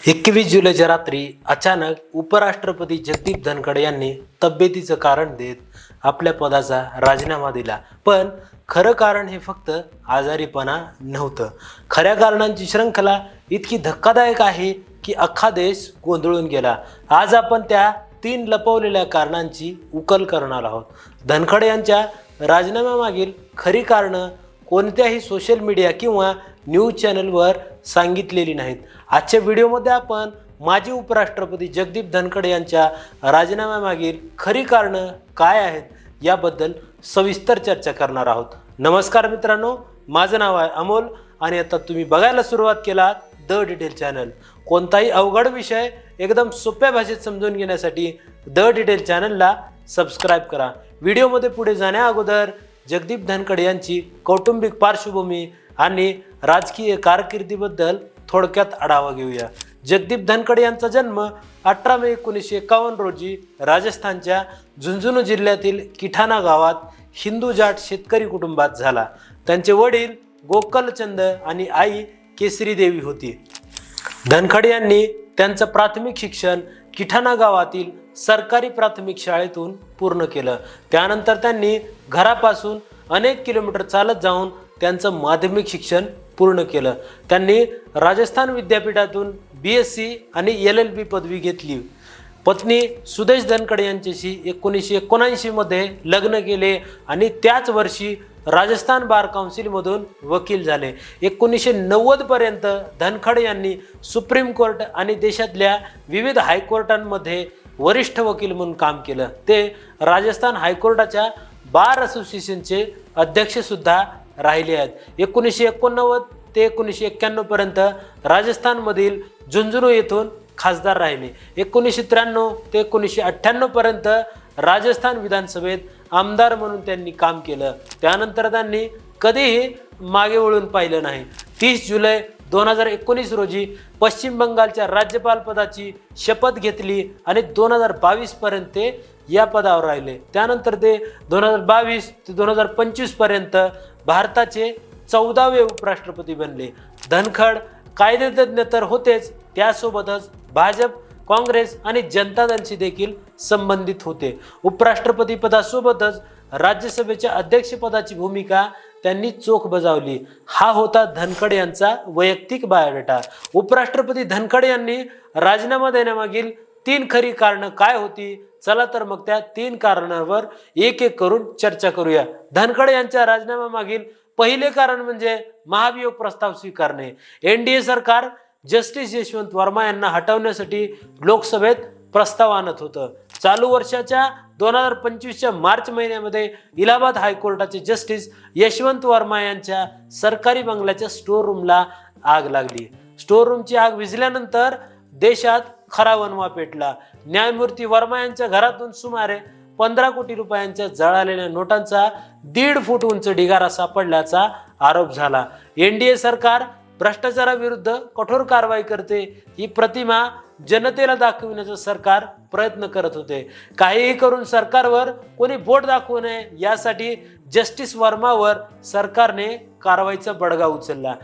21 जुलैच्या रात्री अचानक उपराष्ट्रपती जगदीप धनखड यांनी तब्येतीचं कारण देत आपल्या पदाचा राजीनामा दिला. पण खरं कारण हे फक्त आजारीपणा नव्हतं. खऱ्या कारणांची शृंखला इतकी धक्कादायक आहे की अख्खा देश गोंधळून गेला. आज आपण त्या 3 लपवलेल्या कारणांची उकल करणार आहोत. धनखड यांच्या राजीनाम्यामागील खरी कारणं कोणत्याही सोशल मीडिया किंवा न्यूज चॅनलवर सांगितलेली नाहीत. आजच्या व्हिडिओमध्ये आपण माजी उपराष्ट्रपती जगदीप धनखड यांच्या राजीनाम्यामागील खरी कारणं काय आहेत याबद्दल सविस्तर चर्चा करणार आहोत. नमस्कार मित्रांनो, माझं नाव आहे अमोल आणि आता तुम्ही बघायला सुरुवात केलात द डिटेल चॅनल. कोणताही अवघड विषय एकदम सोप्या भाषेत समजून घेण्यासाठी द डिटेल चॅनलला सबस्क्राईब करा. व्हिडिओमध्ये पुढे जाण्याअगोदर जगदीप धनखड यांची कौटुंबिक पार्श्वभूमी आणि राजकीय कारकिर्दीबद्दल थोडक्यात आढावा घेऊया. जगदीप धनखड यांचा जन्म 18 मे 1951 रोजी राजस्थानच्या झुंझुनू जिल्ह्यातील किठाणा गावात हिंदू जाट शेतकरी कुटुंबात झाला. त्यांचे वडील गोकलचंद आणि आई केसरी देवी होती. धनखड यांनी त्यांचं प्राथमिक शिक्षण किठाणा गावातील सरकारी प्राथमिक शाळेतून पूर्ण केलं. त्यानंतर त्यांनी घरापासून अनेक किलोमीटर चालत जाऊन त्यांचं माध्यमिक शिक्षण पूर्ण केलं. त्यांनी राजस्थान विद्यापीठातून BSc आणि LLB पदवी घेतली. पत्नी सुदेश धनखड यांच्याशी 1979 मध्ये लग्न केले आणि त्याच वर्षी राजस्थान बार काउन्सिलमधून वकील झाले. 1990 पर्यंत धनखड यांनी सुप्रीम कोर्ट आणि देशातल्या विविध हायकोर्टांमध्ये वरिष्ठ वकील म्हणून काम केलं. ते राजस्थान हायकोर्टाच्या बार असोसिएशनचे अध्यक्ष सुद्धा राहिले आहेत. 1989 ते 1991 पर्यंत राजस्थानमधील झुंझुनू येथून खासदार राहिले. 1993 ते 1998 पर्यंत राजस्थान विधानसभेत आमदार म्हणून त्यांनी काम केलं. त्यानंतर त्यांनी कधीही मागे वळून पाहिलं नाही. 30 जुलै 2019 रोजी पश्चिम बंगालच्या राज्यपाल पदाची शपथ घेतली आणि 2022 पर्यंत ते या पदावर राहिले. त्यानंतर ते 2022 ते 2025 पर्यंत भारताचे 14वे उपराष्ट्रपती बनले. धनखड कायदेतज्ञ तर होतेच, त्यासोबतच भाजप, काँग्रेस आणि जनता दलशी देखील संबंधित होते. उपराष्ट्रपती पदासोबतच राज्यसभेच्या अध्यक्षपदाची भूमिका त्यांनी चोख बजावली. हा होता धनखड यांचा वैयक्तिक बायोडेटा. उपराष्ट्रपती धनखड यांनी राजीनामा देण्यामागील 3 खरी कारणं काय होती? चला तर मग त्या 3 कारणांवर एक एक करून चर्चा करूया. धनखड यांच्या राजीनाम्यामागील पहिले कारण म्हणजे महाभियोग प्रस्ताव स्वीकारणे. NDA सरकार जस्टिस यशवंत वर्मा यांना हटवण्यासाठी लोकसभेत प्रस्ताव आणत होतं. चालू वर्षाच्या 2025च्या मार्च महिन्यामध्ये इलाहाबाद हायकोर्टाचे जस्टिस यशवंत वर्मा यांच्या सरकारी बंगल्याच्या स्टोर रूमला आग लागली. स्टोर रूमची आग विझल्यानंतर देशात खरा वणवा पेटला. न्यायमूर्ती वर्मा यांच्या घरातून सुमारे 15 कोटी रुपयांच्या जळालेल्या नोटांचा 1.5 फूट उंच ढिगारा सापडल्याचा आरोप झाला. NDA सरकार भ्रष्टाचाराविरुद्ध कठोर कारवाई करते ही प्रतिमा जनतेला दाखविण्याचा सरकार प्रयत्न करत होते. काहीही करून सरकारवर कोणी बोट दाखवू नये यासाठी जस्टिस वर्मावर सरकारने कारवाईचा बडगा उचलला.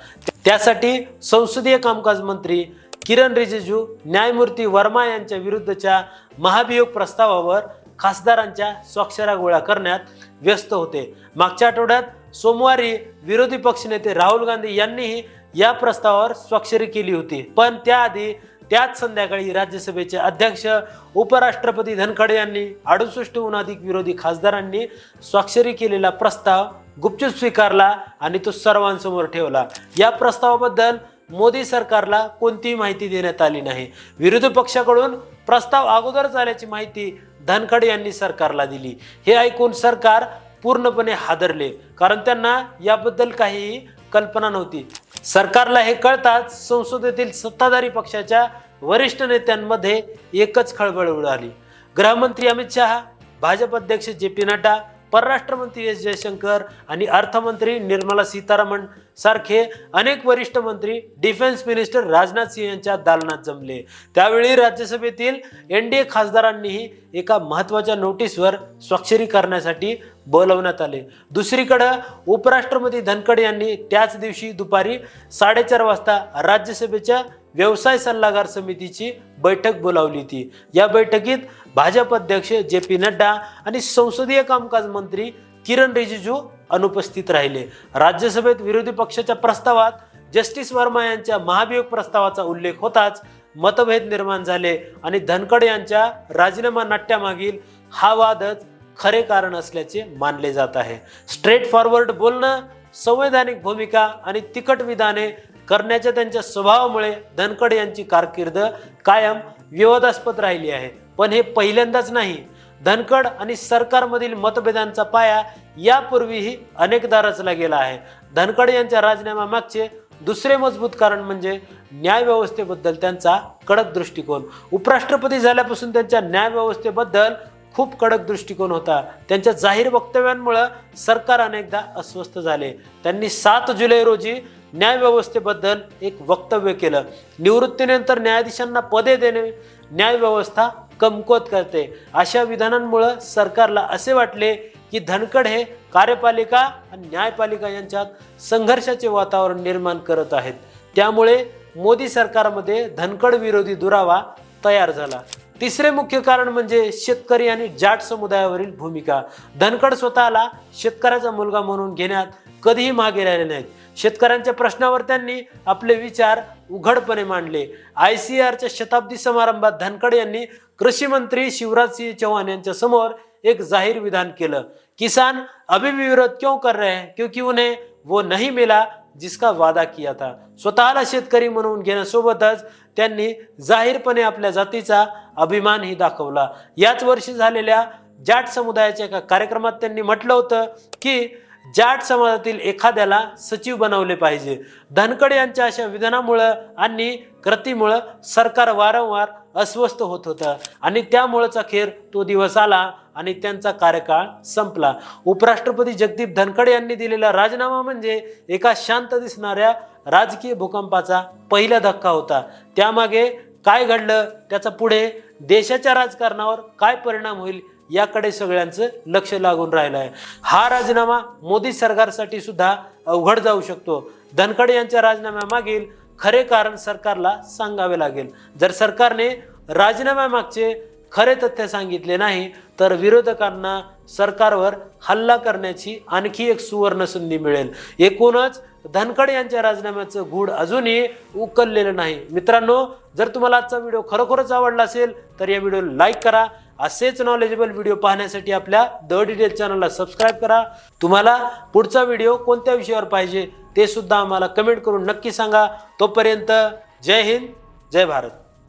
त्यासाठी संसदीय कामकाज मंत्री किरण रिजिजू न्यायमूर्ती वर्मा यांच्या विरुद्धच्या महाभियोग प्रस्तावावर खासदारांच्या स्वाक्षऱ्या गोळा करण्यात व्यस्त होते. मागच्या आठवड्यात सोमवारी विरोधी पक्षनेते राहुल गांधी यांनीही या प्रस्तावावर स्वाक्षरी केली होती. पण त्याआधी त्याच संध्याकाळी राज्यसभेचे अध्यक्ष उपराष्ट्रपती धनखड यांनी 68हून अधिक विरोधी खासदारांनी स्वाक्षरी केलेला प्रस्ताव गुपचूप स्वीकारला आणि तो सर्वांसमोर ठेवला. या प्रस्तावाबद्दल मोदी सरकारला कोणतीही माहिती देण्यात आली नाही. विरोधी पक्षाकडून प्रस्ताव अगोदरच आल्याची माहिती धनखड यांनी सरकारला दिली. हे ऐकून सरकार पूर्णपणे हादरले, कारण त्यांना याबद्दल काहीही कल्पना नव्हती. सरकारला हे कळताच संसदेतील सत्ताधारी पक्षाच्या वरिष्ठ नेत्यांमध्ये एकच खळबळ उडाली. गृहमंत्री अमित शहा, भाजप अध्यक्ष JP नड्डा, परराष्ट्र मंत्री S जयशंकर आणि अर्थमंत्री निर्मला सीतारामन सारखे अनेक वरिष्ठ मंत्री डिफेन्स मिनिस्टर राजनाथ सिंह यांच्या दालनात जमले. त्यावेळी राज्यसभेतील NDA खासदारांनीही एका महत्त्वाच्या नोटीसवर स्वाक्षरी करण्यासाठी बोलवण्यात आले. दुसरीकडे उपराष्ट्रपती धनखड यांनी त्याच दिवशी दुपारी 4:30 वाजता राज्यसभेच्या व्यवसाय सल्लागार समितीची बैठक बोलावली होती। या बैठकीत भाजप अध्यक्ष JP नड्डा आणि संसदीय कामकाज मंत्री किरण रिजिजू अनुपस्थित राहिले। राज्यसभेत विरोधी पक्षाच्या प्रस्तावात जस्टिस वर्मा यांच्या महाभियोग प्रस्तावाचा उल्लेख होताच मतभेद निर्माण झाले आणि धनखड यांच्या राजीनामा नाट्यामागील हा वादच खरे कारण असल्याचे मानले जात आहे। स्ट्रेट फॉरवर्ड बोलणं, संवैधानिक भूमिका आणि तिखट विधाने करण्याच्या त्यांच्या स्वभावामुळे धनखड यांची कारकीर्द कायम विवादास्पद राहिली आहे। पण हे पहिल्यांदाच नाही। धनखड आणि सरकारमधील मतभेदांचा पाया यापूर्वीही अनेकदा रचला गेला आहे। धनखड यांच्या राजीनाम्यामागचे दुसरे मजबूत कारण म्हणजे न्यायव्यवस्थेबद्दल त्यांचा कडक दृष्टिकोन। उपराष्ट्रपती झाल्यापासून त्यांच्या न्यायव्यवस्थेबद्दल खूप कडक दृष्टिकोन होता। त्यांच्या जाहीर वक्तव्यांमुळे सरकार अनेकदा अस्वस्थ झाले। त्यांनी 7 जुलै रोजी न्यायव्यवस्थेबद्दल एक वक्तव्य केलं। निवृत्तीनंतर न्यायाधीशांना पदे देणे न्यायव्यवस्था कमकुवत करते, अशा विधानांमुळे सरकारला असे वाटले की धनखड हे कार्यपालिका आणि न्यायपालिका यांच्यात संघर्षाचे वातावरण निर्माण करत आहेत। त्यामुळे मोदी सरकारमध्ये धनखड विरोधी दुरावा तयार झाला। तिसरे मुख्य कारण म्हणजे शेतकरी आणि जाट समुदायावरील भूमिका। धनखड स्वतःला शेतकऱ्याचा मुलगा म्हणून घेण्यात कधीही मागे राहिले नाहीत। शेतकऱ्यांच्या प्रश्नावर त्यांनी आपले विचार उघडपणे मांडले। ICARच्या शताब्दी समारंभात धनखड यांनी कृषी मंत्री शिवराज सिंह चौहान यांच्या समोर एक जाहीर विधान केलं, किसान अभी भी विरोध क्यों कर रहे हैं, क्योंकि उन्हें वो नहीं मिला जिसका वादा किया था। स्वतःला शेतकरी म्हणून घेण्यासोबतच त्यांनी जाहीरपणे आपल्या जातीचा अभिमानही दाखवला। याच वर्षी झालेल्या जाट समुदायाच्या एका कार्यक्रमात त्यांनी म्हटलं होतं की जाट समाजातील एखाद्याला सचिव बनवले पाहिजे। धनखड यांच्या अशा विधानामुळे आणि कृतीमुळे सरकार वारंवार अस्वस्थ होत होतं आणि त्यामुळेच अखेर तो दिवस आला आणि त्यांचा कार्यकाळ संपला। उपराष्ट्रपती जगदीप धनखड यांनी दिलेला राजीनामा म्हणजे एका शांत दिसणाऱ्या राजकीय भूकंपाचा पहिला धक्का होता। त्यामागे काय घडलं, त्याचा पुढे देशाच्या राजकारणावर काय परिणाम होईल याकडे सगळ्यांचं लक्ष लागून राहिलं आहे। हा राजीनामा मोदी सरकारसाठी सुद्धा अवघड जाऊ शकतो। धनखड यांच्या राजीनाम्यामागील खरे कारण सरकारला सांगावे लागेल। जर सरकारने राजीनाम्यामागचे खरे तथ्य सांगितले नाही तर विरोधकांना सरकारवर हल्ला करण्याची आणखी एक सुवर्ण संधी मिळेल। एकूणच धनखड यांच्या राजीनाम्याचं गूढ अजूनही उकललेलं नाही। मित्रांनो, जर तुम्हाला आजचा व्हिडिओ खरोखरच आवडला असेल तर या व्हिडिओला लाईक करा। असेच नॉलेजेबल व्हिडिओ पाहण्यासाठी आपल्या द डिटेल चॅनलला सबस्क्राईब करा। तुम्हाला पुढचा व्हिडिओ कोणत्या विषयावर पाहिजे ते सुद्धा आम्हाला कमेंट करून नक्की सांगा। तोपर्यंत जय हिंद, जय भारत।